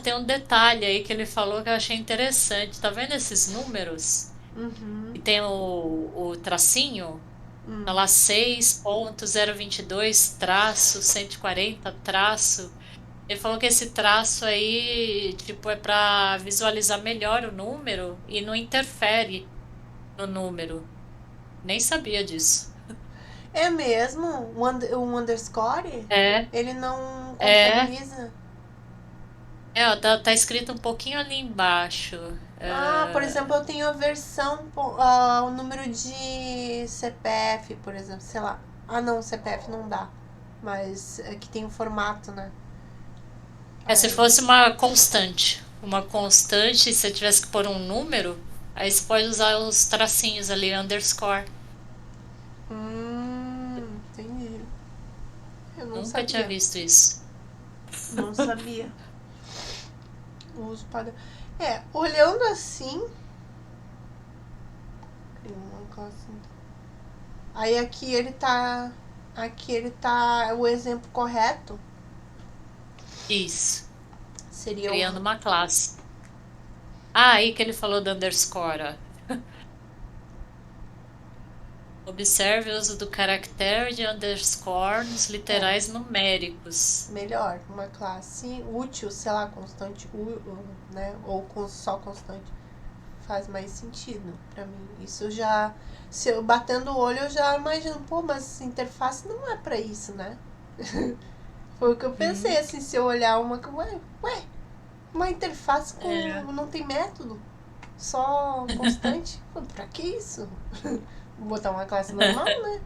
Tem um detalhe aí que ele falou que eu achei interessante. Tá vendo esses números? E tem o tracinho? Tá lá 6.022-140-. Ele falou que esse traço aí, tipo, é para visualizar melhor o número e não interfere no número. Nem sabia disso. É mesmo? O underscore? Ele não contabiliza? Tá escrito um pouquinho ali embaixo. Por exemplo, eu tenho a versão, o número de CPF, por exemplo, sei lá. Não, CPF não dá. Mas é que tem o formato, né? Se fosse uma constante. Uma constante, se você tivesse que pôr um número, aí você pode usar os tracinhos ali, underscore. Entendi. Eu não Nunca sabia. tinha visto isso. Não sabia. Uso padrão. Olhando assim. uma classe. Aí aqui ele tá. Aqui ele tá. O exemplo correto Isso. seria Criando uma classe. Ah, aí que ele falou do underscore, ó. Observe o uso do caractere de underscore nos literais numéricos. melhor. Uma classe útil, sei lá, constante, né? Ou só constante. Faz mais sentido pra mim. Isso já. Se eu batendo o olho, eu já imagino, pô, mas interface não é pra isso, né? Foi o que eu pensei, assim, se eu olhar uma. Ué, uma interface com. Não tem método? Só constante? Pô, pra que isso? Vou botar uma classe normal, né?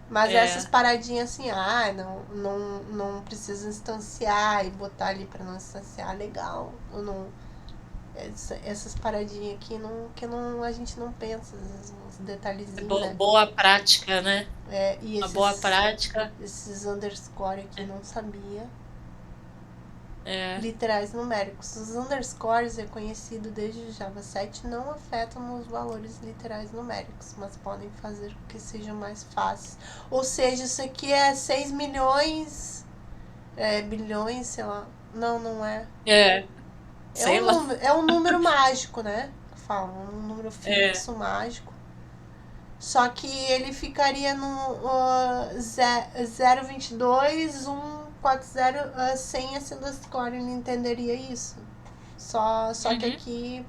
Mas essas paradinhas assim, não precisa instanciar e botar ali pra não instanciar, legal. Eu não. Essas paradinhas aqui que não, a gente não pensa, às vezes, uns detalhezinhos, né? Boa prática, né? E Uma boa prática. esses underscore aqui não sabia. É. Literais numéricos. Os underscores, reconhecido desde o Java 7, não afetam os valores literais numéricos, mas podem fazer com que sejam mais fáceis. Ou seja, isso aqui é 6 milhões, bilhões, sei lá. Não é. Sei lá. É um número mágico, né? Falam, um número fixo, mágico. Só que ele ficaria no 022, 140, sem esse underscore, ele entenderia isso. Só que aqui,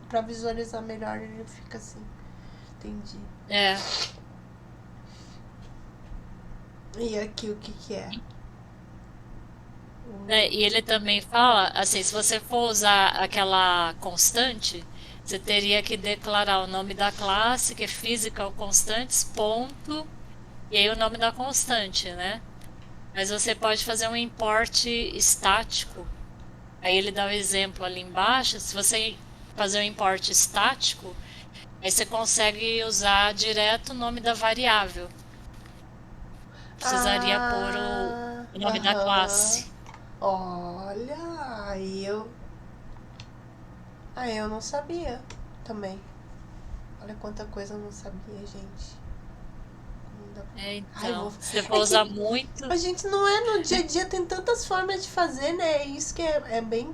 pra visualizar melhor, ele fica assim. Entendi. E aqui o que é? E ele também fala, assim, se você for usar aquela constante, você teria que declarar o nome da classe, que é physical constantes, ponto, e aí o nome da constante, né? Mas você pode fazer um import estático. Aí ele dá o exemplo ali embaixo, se você fazer um import estático, aí você consegue usar direto o nome da variável. Precisaria pôr o nome da classe. Olha, aí eu não sabia também. Olha quanta coisa eu não sabia, gente. Então, você vai usar muito. A gente não no dia a dia, tem tantas formas de fazer, né? Isso que é bem.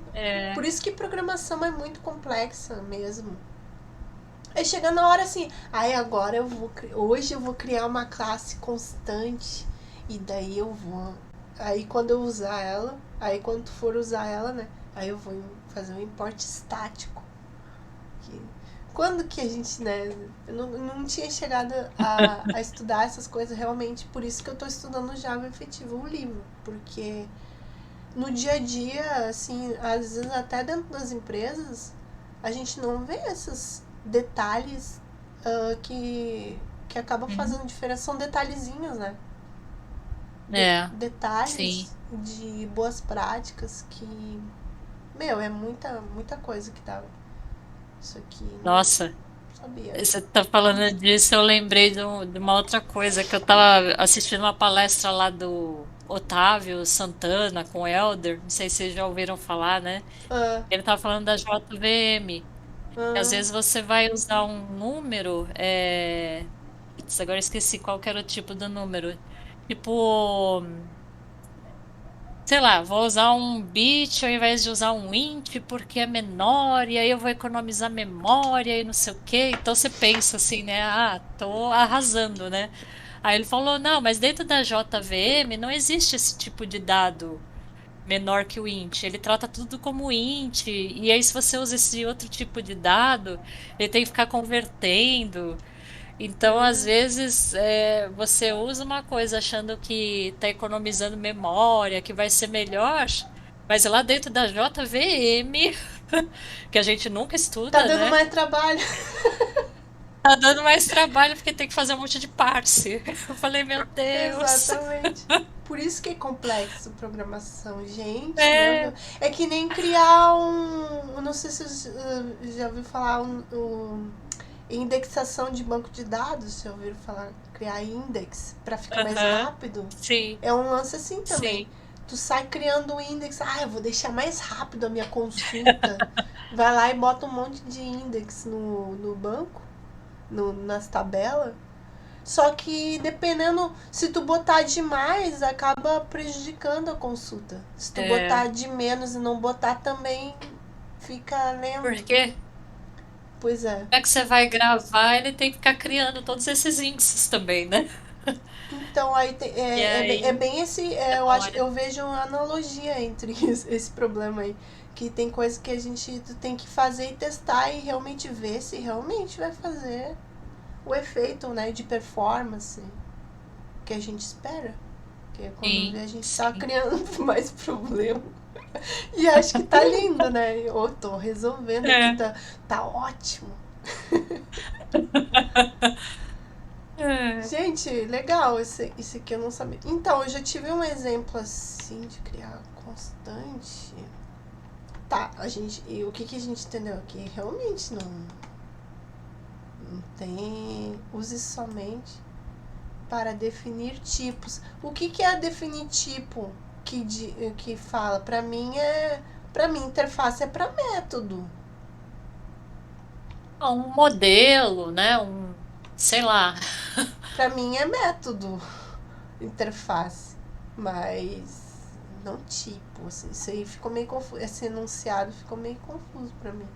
Por isso que programação é muito complexa mesmo. Aí chega na hora assim, agora hoje eu vou criar uma classe constante. E daí eu vou. Aí quando eu usar ela, quando tu for usar ela, né? Aí eu vou fazer um import estático. Quando que a gente, né? Eu não tinha chegado a estudar essas coisas realmente, por isso que eu tô estudando Java Efetivo, o livro. Porque no dia a dia, assim, às vezes até dentro das empresas, a gente não vê esses detalhes que acabam fazendo diferença. São detalhezinhos, né? Detalhes de boas práticas que, é muita coisa que dá. Isso aqui. Nossa, sabia. Você tá falando disso, eu lembrei de uma outra coisa, que eu tava assistindo uma palestra lá do Otávio Santana com o Elder, não sei se vocês já ouviram falar, né? Ele tava falando da JVM. E às vezes você vai usar um número, agora eu esqueci qual que era o tipo do número. Tipo, sei lá, vou usar um bit ao invés de usar um int porque é menor, e aí eu vou economizar memória e não sei o quê. Então você pensa assim, né? Tô arrasando, né? Aí ele falou, não, mas dentro da JVM não existe esse tipo de dado menor que o int. Ele trata tudo como int, e aí se você usa esse outro tipo de dado, ele tem que ficar convertendo. Então, às vezes, você usa uma coisa achando que está economizando memória, que vai ser melhor, mas lá dentro da JVM, que a gente nunca estuda, tá dando né? mais trabalho. Tá dando mais trabalho porque tem que fazer um monte de parse. Eu falei, meu Deus. Exatamente. Por isso que é complexo programação, gente. É que nem criar um. Não sei se você já ouviu falar indexação de banco de dados. Já ouviram falar? Criar index para ficar mais rápido. Sim. É um lance assim também. Sim. Tu sai criando um index. Eu vou deixar mais rápido a minha consulta. Vai lá e bota um monte de index no banco. nas tabelas. Só que dependendo, se tu botar demais, acaba prejudicando a consulta. Se tu botar de menos e não botar também, fica lento. Por quê? Pois é. Como é que você vai gravar, ele tem que ficar criando todos esses índices também, né? Então aí é bem esse. Eu vejo uma analogia entre esse problema aí. Que tem coisa que a gente tem que fazer e testar e realmente ver se realmente vai fazer o efeito, né, de performance que a gente espera. Porque quando a gente tá criando mais problema. E acho que tá lindo, né? Eu tô resolvendo aqui, tá ótimo. Gente, legal, esse aqui eu não sabia. Então, eu já tive um exemplo assim de criar constante. Tá, e o que a gente entendeu aqui? Realmente não tem. Use somente para definir tipos. O que é definir tipo que fala? Pra mim, interface é pra método. Um modelo, né? Sei lá. Pra mim é método, interface, mas não tipo, assim, isso aí ficou meio confuso, esse enunciado ficou meio confuso pra mim.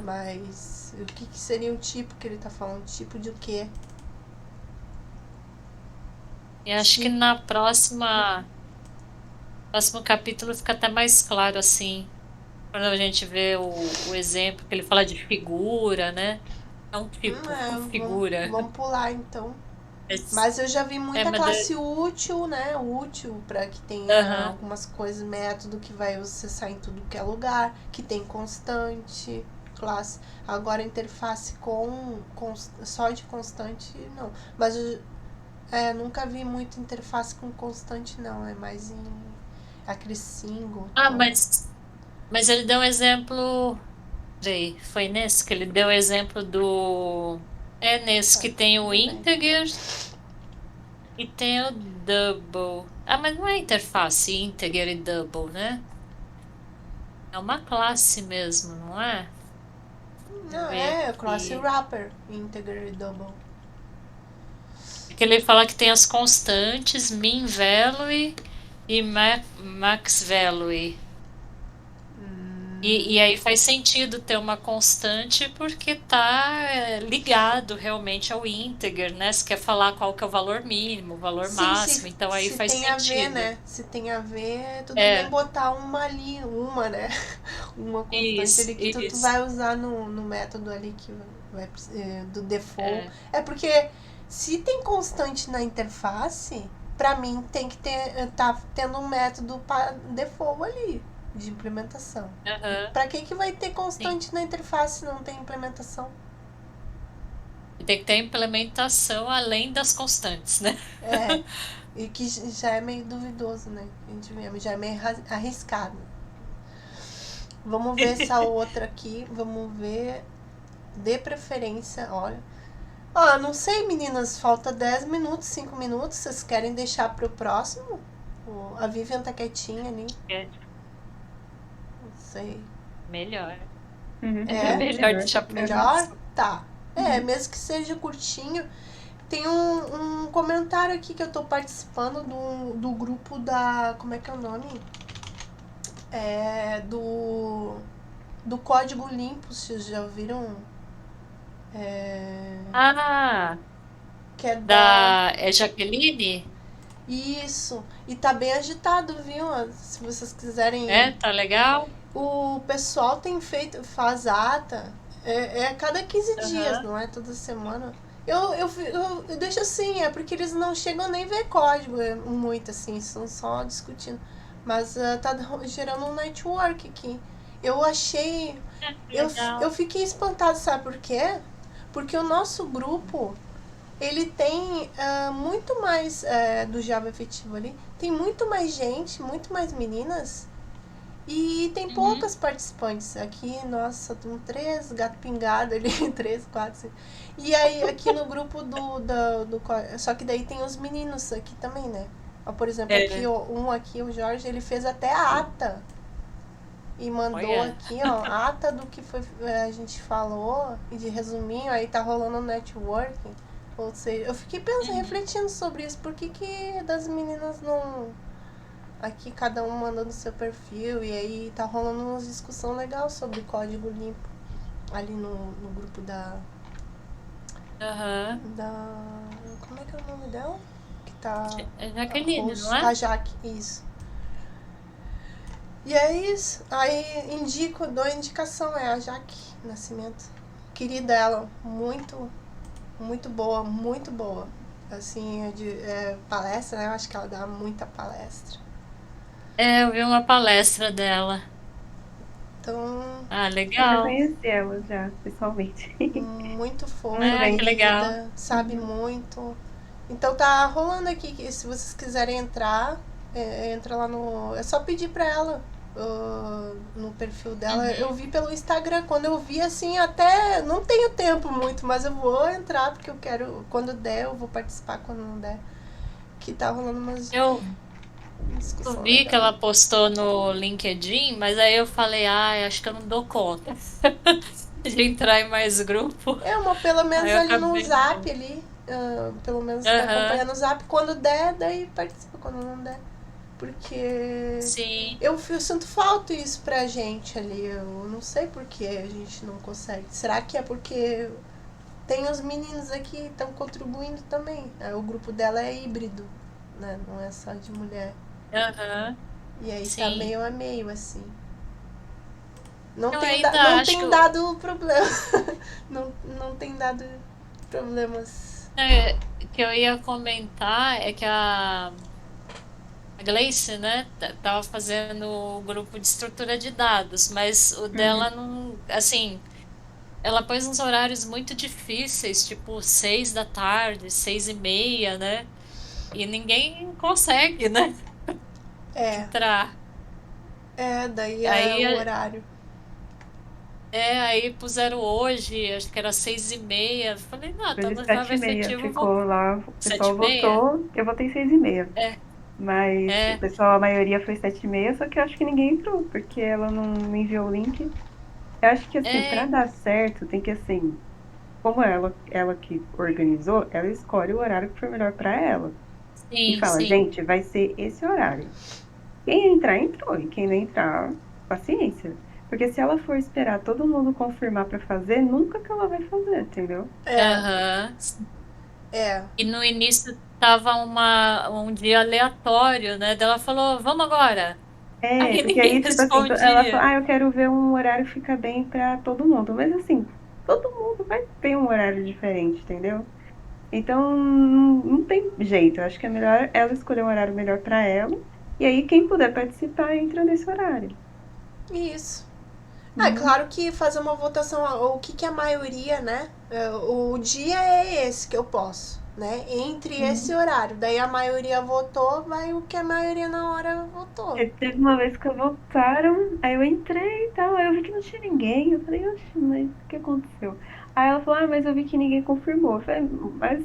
Mas o que seria o tipo que ele tá falando? Tipo de o quê? Eu acho que na próximo capítulo fica até mais claro, assim, quando a gente vê o exemplo, que ele fala de figura, né? É um tipo, figura. Vamos pular, então. Mas eu já vi muita classe útil, né? Útil para que tenha algumas coisas, método que vai acessar em tudo que é lugar, que tem constante, classe. Agora interface só de constante, não. Mas eu nunca vi muito interface com constante, não. É mais em aquele single. Mas ele deu um exemplo. Foi nesse que ele deu o exemplo do. É nesse que tem o integer e tem o double. Mas não é interface integer e double, né? É uma classe mesmo, não é? Não, é classe wrapper, integer e double. É que ele fala que tem as constantes min value e max value. E aí faz sentido ter uma constante porque tá ligado realmente ao integer, né? Se quer falar qual que é o valor mínimo, o valor máximo, então aí faz sentido. Se tem a ver, né? Se tem a ver, tudo bem botar uma ali, né? Uma constante ali que tu vai usar no método ali que vai do default. É porque se tem constante na interface, pra mim tem que tá tendo um método para default ali. De implementação. Pra que vai ter constante na interface se não tem implementação? Tem que ter implementação além das constantes, né? E que já é meio duvidoso, né? A gente vê, já é meio arriscado. Vamos ver essa outra aqui. Vamos ver. De preferência, olha. Não sei, meninas. Falta 10 minutos, 5 minutos. Vocês querem deixar pro próximo? A Vivian tá quietinha ali. Sei. Melhor. Melhor deixar pra melhor? Tá. Mesmo que seja curtinho. Tem um comentário aqui que eu tô participando do grupo da... Como é que é o nome? Do Código Limpo, vocês já ouviram? Que é É Jaqueline? Isso. E tá bem agitado, viu? Se vocês quiserem... Tá legal? O pessoal faz ata, a cada 15 dias, não é toda semana. Eu deixo assim, é porque eles não chegam nem a ver código muito, assim, estão só discutindo. Mas tá gerando um network aqui. Eu achei... Eu fiquei espantada, sabe por quê? Porque o nosso grupo, ele tem muito mais do Java efetivo ali, tem muito mais gente, muito mais meninas... E tem poucas participantes. Aqui, nossa, tem 3 gato pingado ali, 3, 4, 5. E aí, aqui no grupo do só que daí tem os meninos aqui também, né? Por exemplo, aqui, o Jorge, ele fez até a ata. e mandou Olha. aqui, ó, ata do que foi, a gente falou, e de resuminho, aí tá rolando networking. Ou seja, eu fiquei pensando, refletindo sobre isso, por que das meninas não. Aqui cada um mandando seu perfil, e aí tá rolando uma discussão legal sobre código limpo ali no grupo Aham. como é que é o nome dela? Que tá É a Jaqueline, não host, é? a Jaque, isso. E é isso. Aí dou indicação, é a Jaque Nascimento. Querida ela, muito, muito boa, muito boa. Assim, palestra, né? Eu acho que ela dá muita palestra. Eu vi uma palestra dela. Então, Ah, Eu já legal. conheci ela já, pessoalmente. muito Muito fofa, Ah, bem. que legal. querida, sabe Uhum. muito. Então tá rolando aqui que se vocês quiserem entrar, entra lá no. É só pedir pra ela no perfil dela. Eu Uhum. vi pelo Instagram, quando eu vi assim, até não tenho tempo muito, mas eu vou entrar porque eu quero. Quando der, eu vou participar quando não der. Que tá rolando umas Eu discussão vi que legal. ela postou no LinkedIn, mas aí eu falei, acho que eu não dou conta de entrar em mais grupo. Pelo Aí menos eu ali no acabei. Zap ali. Pelo menos tá Aham, acompanhando o Zap. Quando der, daí participa. Quando não der. Porque sim. eu sinto falta isso pra gente ali. Eu não sei por que a gente não consegue. Será que é porque tem os meninos aqui que estão contribuindo também? O grupo dela é híbrido, né? Não é só de mulher. Aham, E aí tá sim. meio a meio, assim. Eu ainda Não acho que tem dado problema. Não tem dado problemas. que eu ia comentar é que a Gleice, né, tava fazendo o grupo de estrutura de dados, mas o Uhum. dela não, assim, ela pôs uns horários muito difíceis, tipo 6 da tarde, 6h30, né? E ninguém consegue, né, É, entrar. daí é o Aí, horário. aí puseram hoje, acho que era 6h30. Falei, não, Hoje, então não estava 7h30. efetivo, vou Ficou lá, o sete pessoal e meia. votou, eu votei 6h30. É, Mas o é, pessoal, a maioria foi 7h30, só que eu acho que ninguém entrou, porque ela não me enviou o link. Eu acho que, assim, pra é, dar certo, tem que, assim, como ela que organizou, ela escolhe o horário que for melhor pra ela. E sim, fala, sim. gente, vai ser esse horário. Quem entrar, entrou. E quem não entrar, paciência. Porque se ela for esperar todo mundo confirmar pra fazer, nunca que ela vai fazer, entendeu? É, Aham. é. E no início tava um dia aleatório, né? Daí ela falou, vamos agora. É, Aí porque ninguém aí, tipo assim, ela falou, respondia. eu quero ver um horário que fica bem pra todo mundo. Mas assim, todo mundo vai ter um horário diferente, entendeu? Então, não tem jeito. Eu acho que é melhor ela escolher um horário melhor pra ela. E aí, quem puder participar, entra nesse horário. Isso. É Uhum. claro que fazer uma votação, o que é a maioria, né? O dia é esse que eu posso, né? Entre esse Uhum. horário. Daí a maioria votou, vai o que a maioria na hora votou. Teve uma vez que votaram, aí eu entrei e tal, aí eu vi que não tinha ninguém. Eu falei, oxe, mas o que aconteceu? Aí ela falou, mas eu vi que ninguém confirmou. Eu falei, mas,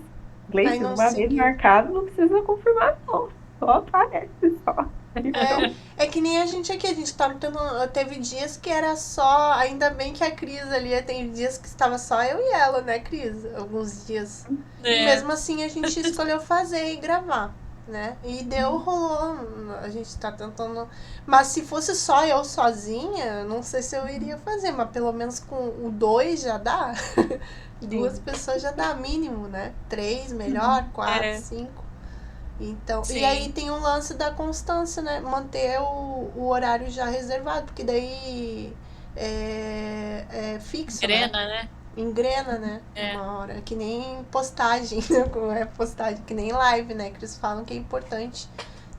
Aí Gleice, não uma vez seguiu. marcado, não precisa confirmar, não. Só aparece, só. Então, É que nem a gente aqui, a gente tava tendo. Teve dias que era só. Ainda bem que a Cris ali tem dias que estava só eu e ela, né, Cris? Alguns dias. E É, mesmo assim a gente escolheu fazer e gravar, né? E rolou. A gente tá tentando. Mas se fosse só eu sozinha, não sei se eu iria fazer, mas pelo menos com o dois já dá. Duas sim. pessoas já dá mínimo, né? Três, melhor, Uhum. quatro, é, cinco. Então, e aí sim. tem um lance da constância, né? Manter o horário já reservado, porque daí é fixo, né? Grena, né? Engrena, né? É, Uma hora. Que nem postagem, né? Como é postagem, que nem live, né? Que eles falam que é importante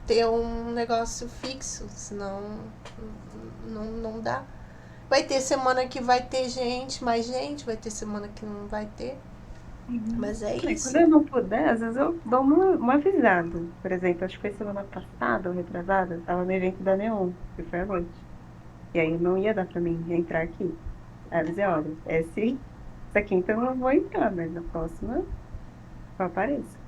ter um negócio fixo, senão não dá. Vai ter semana que vai ter gente, mais gente, vai ter semana que não vai ter. Uhum. Mas é É, quando isso. eu não puder, às vezes eu dou uma avisada. Por exemplo, acho que foi semana passada ou retrasada, eu tava no evento da Neon, que foi à noite. E aí não ia dar pra mim entrar aqui. Aí eu dizia, olha, essa quinta eu não vou entrar, mas na próxima eu apareço.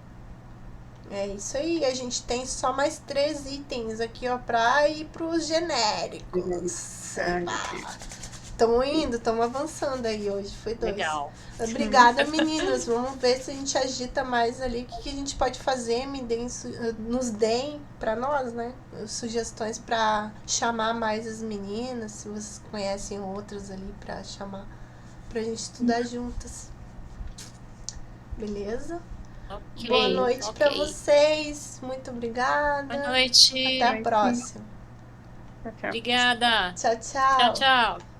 É isso aí, a gente tem só mais 3 itens aqui, ó, pra ir pros genéricos. Estamos avançando aí hoje, foi 2. Legal. Obrigada, meninas. Vamos ver se a gente agita mais ali. O que a gente pode fazer? Nos deem para nós, né? Sugestões para chamar mais as meninas. Se vocês conhecem outras ali para chamar, pra gente estudar juntas. Beleza? Ok, Boa noite ok. para vocês. Muito obrigada. Boa noite. Até a próxima. Tchau, tchau. Obrigada. Tchau, Tchau, tchau.